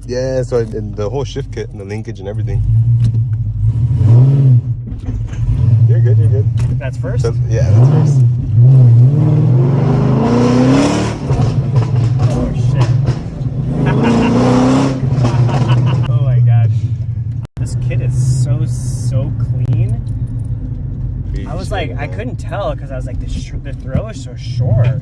Yeah, so and the whole shift kit and the linkage and everything. You're good, you're good. That's first? So, yeah, that's first. Oh, shit. Oh my gosh. This kit is so clean. I was like, I couldn't tell because I was like, the throw is so short.